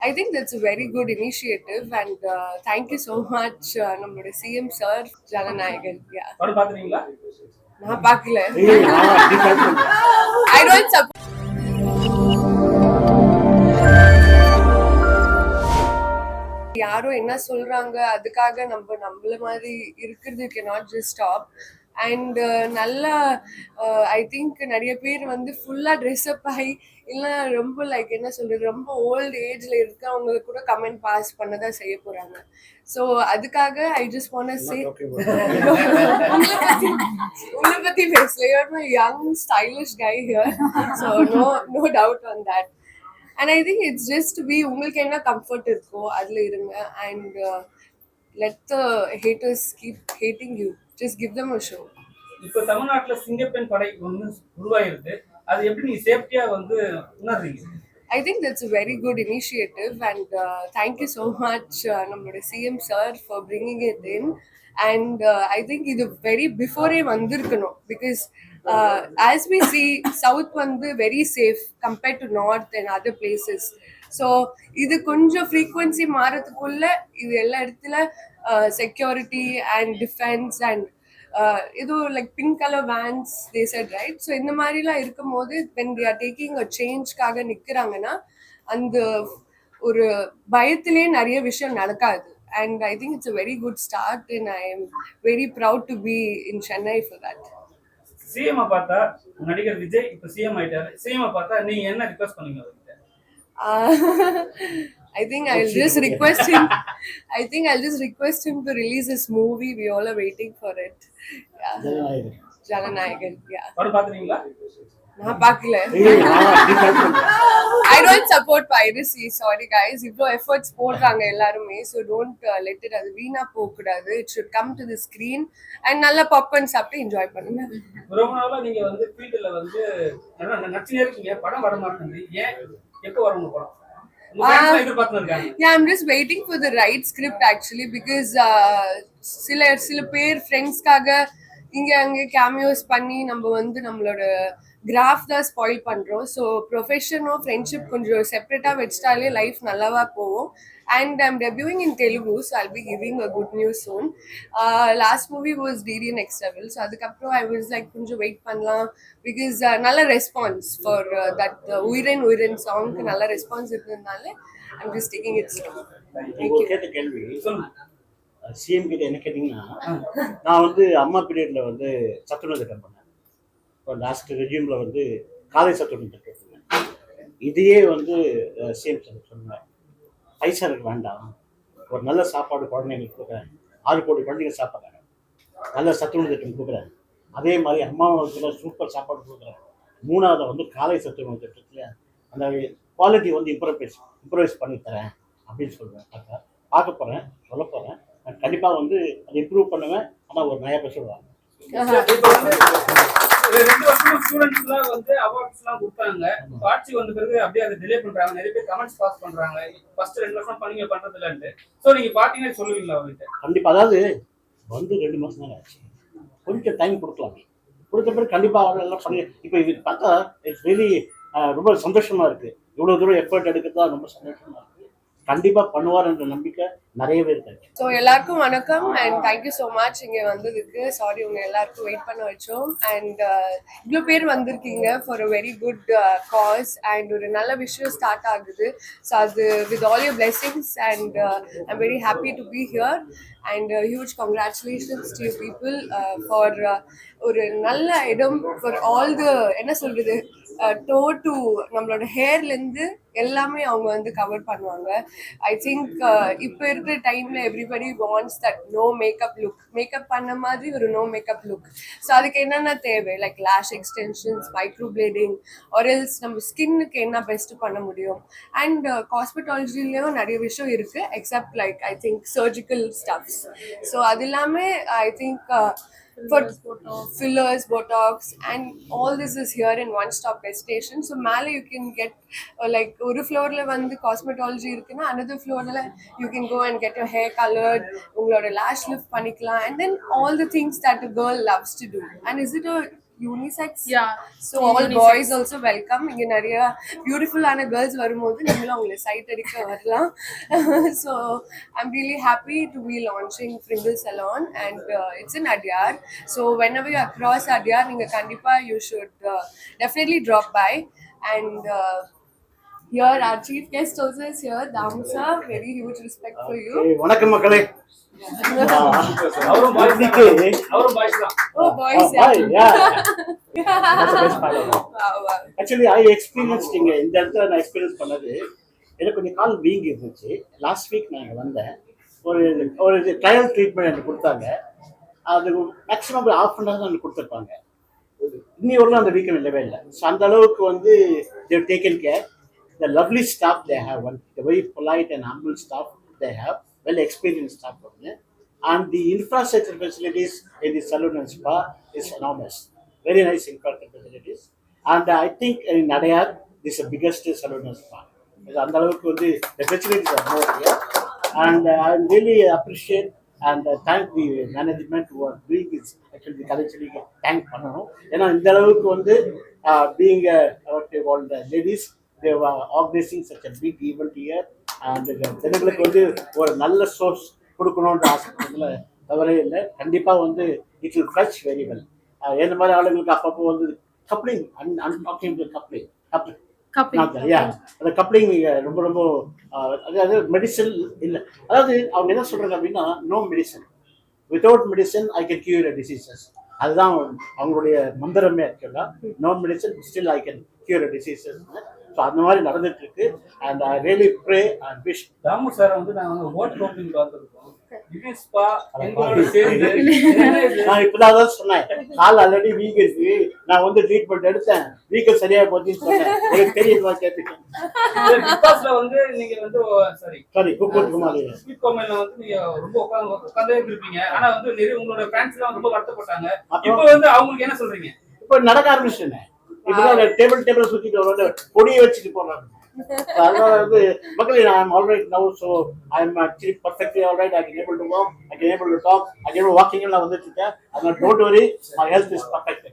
I think that's a very good initiative, and thank you so much, நம்மளோட CM sir Jananayagan. Yeah, படம் பாத்துறீங்களா? நான் பார்க்கல. I don't support. யாரோ என்ன சொல்றாங்க அதுக்காக நம்மள மாதிரி இருக்கிறது cannot just stop. அண்ட் நல்லா ஐ திங்க் நிறைய பேர் வந்து ஃபுல்லா ட்ரெஸ்அப் ஆகி இல்லை ரொம்ப லைக் என்ன சொல்றது ரொம்ப ஓல்டு ஏஜ்ல இருக்கவங்க கூட கமெண்ட் பாஸ் பண்ணதான் செய்ய போறாங்க. ஸோ அதுக்காக ஐ ஜஸ்ட் வாண்ட் சே உங்களை பத்தி பேசல, young stylish guy here, so no doubt on that. And I think it's just be உங்களுக்கு என்ன கம்ஃபர்ட் இருக்கோ அதுல இருங்க. And let the haters keep hating you, just give them a show. இப்போ தமிழ்நாட்டுல சிங்கப்பெண் படை ஒன்று உருவாயிருக்கு, அது எப்படி நீங்க சேஃப்டியா வந்து உணர்றீங்க? I think that's a very good initiative, and thank you so much, நம்மளோட CM sir, for bringing it in. And I think இது very before வந்திருக்கணும், because as we see south வந்து very safe compared to north and other places. So இது கொஞ்சம் frequency மாறதுக்குள்ள இது எல்லா இடத்துல security and defense and இது like pink colour vans they set right. So இந்த மாதிரிலாம் இருக்கும் போது when they are taking a சேஞ்ச்காக நிற்கிறாங்கன்னா அந்த ஒரு பயத்திலே நிறைய விஷயம் நடக்காது. And I think it's a very good start, and I am very proud to be in Chennai for that. CM பார்த்தா நடிகர் விஜய் இப்போ சிஎம் ஆயிட்டாரு, சிஎம் பார்த்தா நீங்க என்ன ரிக்வெஸ்ட் பண்ணீங்க அவர்கிட்ட? I think I'll just request him. I think I'll just request him to release his movie. We all are waiting for it. Yeah. Jananayagan. Yeah. படம் பாத்துறீங்களா? நான் பார்க்கல. I don't support piracy. Sorry guys. இவ்ளோ efforts போடுறாங்க எல்லாருமே. So don't let it அது வீணா போக கூடாது. It should come to the screen and நல்ல பாப்கார்ன் சாப்பிட்டு என்ஜாய் பண்ணுங்க. ரொம்ப நாளா நீங்க வந்து ஃபீல்ட்ல வந்து நடிச்சிட்டே இருக்கீங்க, படம் வர மாட்டேங்குது. ஏன் எப்போ வரும் படம்? Yeah, I'm just waiting for the right script actually, because சில பேர் ஃப்ரெண்ட்ஸ்க்காக இங்க அங்கே கேமியோஸ் பண்ணி நம்ம வந்து நம்மளோட கிராஃப் தான் ஸ்பாயில் பண்றோம். ஸோ ப்ரொஃபஷனோ ஃப்ரெண்ட்ஷிப் கொஞ்சம் செப்பரேட்டா வச்சிட்டாலே லைஃப் நல்லாவா போகும். And I'm debuting in Telugu, so I'll be giving a good news soon. Last movie was DD Next Level, so adukapro I was like kunju wait pannalam, because nalla response for that Uiren song ku nalla response irundhadnala I'm just taking it slow. Thank you. கேட்ட கேள்வி CM கிட்ட என்ன கேட்டிங்கன்னா, நான் வந்து அம்மா பீரியட்ல வந்து சத்துணவு திட்டம் பண்ணேன். இப்போ லாஸ்ட் ரெஜியூமில் வந்து காலை சத்துணவு திட்டம் பண்ணேன். இதையே வந்து சிஎம் சார் சொன்னேன், பைசா எனக்கு வேண்டாம், ஒரு நல்ல சாப்பாடு குழந்தைங்களுக்கு கொடுக்குறேன், 6 கோடி குழந்தைங்க சாப்பிட்றாங்க, நல்ல சத்துணவு திட்டம் கொடுக்குறேன், அதே மாதிரி அம்மாவத்தில் சூப்பர் சாப்பாடு கொடுக்குறேன், 3வது வந்து காலை சத்துணவு திட்டத்தில் அந்த குவாலிட்டி வந்து இம்ப்ரூவைஸ் பண்ணி தரேன் அப்படின்னு சொல்லுவேன். பார்க்க போகிறேன், சொல்ல போகிறேன், நான் கண்டிப்பாக வந்து அதை இம்ப்ரூவ் பண்ணுவேன். ஆனால் ஒரு 9% வாங்க. 2 வருஷமா ஸ்டூடெண்ட்ஸ்லாம் வந்து அவார்ட்ஸ்லாம் கொடுத்தாங்க, ஆட்சி வந்த பிறகு அப்படியே அதை டிலே பண்றாங்க, நிறைய பேர் கமெண்ட்ஸ் பாஸ் பண்றாங்க, ஃபர்ஸ்ட் 2 வருஷம் பண்ணீங்க பண்றது இல்லைன்னு. ஸோ நீங்க பாத்தீங்கன்னா சொல்லுவீங்களா அவர்கிட்ட? கண்டிப்பாக, அதாவது வந்து 2 மாதம் தானே ஆச்சு, கொஞ்சம் டைம் கொடுக்கலாம். கொடுத்த பிறகு கண்டிப்பாக அவர் எல்லாம் பண்ணி இப்போ இது பார்த்தா இட்ஸ் ரியலி ரொம்ப சந்தோஷமா இருக்கு. இவ்வளோ தூரம் எஃபர்ட் எடுக்கிறதா ரொம்ப சந்தோஷமா இருக்கு. கண்டிப்பா பண்ணுவார் என்ற நம்பிக்கை நிறையவே இருக்கு. ஸோ எல்லாருக்கும் வணக்கம் அண்ட் தேங்க்யூ ஸோ மச் இங்கே வந்ததுக்கு. சாரி உங்க எல்லாருக்கும் வெயிட் பண்ண வச்சோம். அண்ட் இவ்வளோ பேர் வந்திருக்கீங்க for a very good cause and ஒரு நல்ல விஷயம் ஸ்டார்ட் ஆகுது. ஸோ அது with all your blessings and I'm very happy to be here and huge congratulations to you people for ஒரு நல்ல இடம் ஃபார் ஆல் த என்ன சொல்றது டோ டு நம்மளோட ஹேர்லேருந்து எல்லாமே அவங்க வந்து கவர் பண்ணுவாங்க. ஐ திங்க் இப்போ இருக்கிற டைம்ல everybody wants that no makeup look, makeup பண்ண மாதிரி ஒரு நோ மேக்கப் லுக். ஸோ அதுக்கு என்னென்ன தேவை, லைக் லேஷ் எக்ஸ்டென்ஷன்ஸ், மைக்ரோ பிளேடிங், ஆர்எல்ஸ் நம்ம ஸ்கின்னுக்கு என்ன பெஸ்ட் பண்ண முடியும். அண்ட் காஸ்மெட்டாலஜிலையும் நிறைய விஷயம் இருக்கு except like I think surgical stuffs. So அது இல்லாமல் I think for fillers, botox, and all this is here in one stop destination. So male you can get like oru floor la vandu cosmetology irukuna, another floor la you can go and get your hair colored, ungaloda lash lift panikkalam, and then all the things that a girl loves to do. And is it a unisex Yeah. So all boys also welcome. இங்கே நிறைய பியூட்டிஃபுல்லான girls வரும்போது நீங்களும் அவங்களை sight அடிக்க வரலாம். So I'm really happy to be launching fringle salon and it's in Adyar. So whenever you across Adyar நீங்கள் கண்டிப்பாக you should definitely drop by. And here our chief guest also is here, Damu sir. Very huge respect for you. Okay, வணக்கம் மக்களே. அவரும் boys இன்னைக்கு அவரும் boys தான். Oh boys, actually I experience இங்க இந்த இடத்துல நான் எக்ஸ்பீரியன்ஸ் பண்ணது எனக்கு கொஞ்சம் கால் வீங்கி இருந்துச்சு. லாஸ்ட் வீக் நான் இங்க வந்தேன். ஒரு ஒரு ட்ரையல் ட்ரீட்மெண்ட் எனக்கு கொடுத்தாங்க. அது மேக்ஸிமம் ஒரு ஹாஃப் அன் ஹவர் தான் எனக்கு கொடுத்துருப்பாங்க. இன்னி வரலாம் அந்த வீக்கம் இல்லவே இல்லை. ஸோ அந்த அளவுக்கு வந்து they've taken care. The lovely staff they have one the very polite and humble staff they have well experience staff ஒன்று. And the infrastructure facilities in the salon and spa is enormous. Very nice infrastructure facilities. And I think in Adayar, this is the biggest salon and spa. And the facilities are more here. And I really appreciate and thank the management who are doing this. Actually, the culturally thank Panano. And in the being what they call the ladies, they were organizing such a big event here. And the ஒரு நல்ல source கொடுக்கணுன்ற ஆசைப்படுறதுல தவறே இல்லை. கண்டிப்பாக வந்து it will fresh very well. எந்த மாதிரி ஆளுங்களுக்கு அப்பப்போ வந்து கப்ளிங் கப்ளிங் அந்த கப்ளிங் ரொம்ப ரொம்ப அதாவது மெடிசன் இல்லை. அதாவது அவங்க என்ன சொல்கிறாங்க அப்படின்னா no medicine, without medicine I can cure diseases. அதுதான் அவங்களுடைய மந்திரமே. ஆக்சுவலாக no medicine still I can cure diseases. So அந்த மாதிரி நடந்துட்டு இருக்கு. And I really pray and wish. Dhamu sir வந்து நாங்கள் ஹோட்டல் ஓப்பனிங் பார்த்துருக்கோம். நான் இப்பதான் அதான் சொன்னேன். கால் ஆல்ரெடி வீக் இருக்கு. நான் வந்து ட்ரீட்மெண்ட் எடுத்தேன். வீக்கம் சரியா போச்சுன்னு சொன்னேன். எனக்கு தெரியுமா கேட்டுக்கேன். வந்து நீங்க வந்து சரி குமாரி ஸ்வீட் கோமைல வந்து நீங்க ரொம்ப உட்கார்ந்தே இருப்பீங்க. ஆனா வந்து நிறைய உங்களோட ஃபேன்ஸ் எல்லாம் ரொம்ப வருத்தப்பட்டாங்க. இப்போ வந்து அவங்களுக்கு என்ன சொல்றீங்க? இப்போ நடக்க ஆரம்பிச்சிட்டேன். இப்பதான் டேபிள் சுத்திட்டு வருவாங்க, பொடியை வச்சுட்டு போறாங்க. அதனால வந்து மக்களே I'm all right now, so I'm actually perfectly all right. I can able to walk, I can able to talk, I can able walking எல்லாம் வந்துட்டு இருக்கேன். அதனால don't worry, my health is perfect.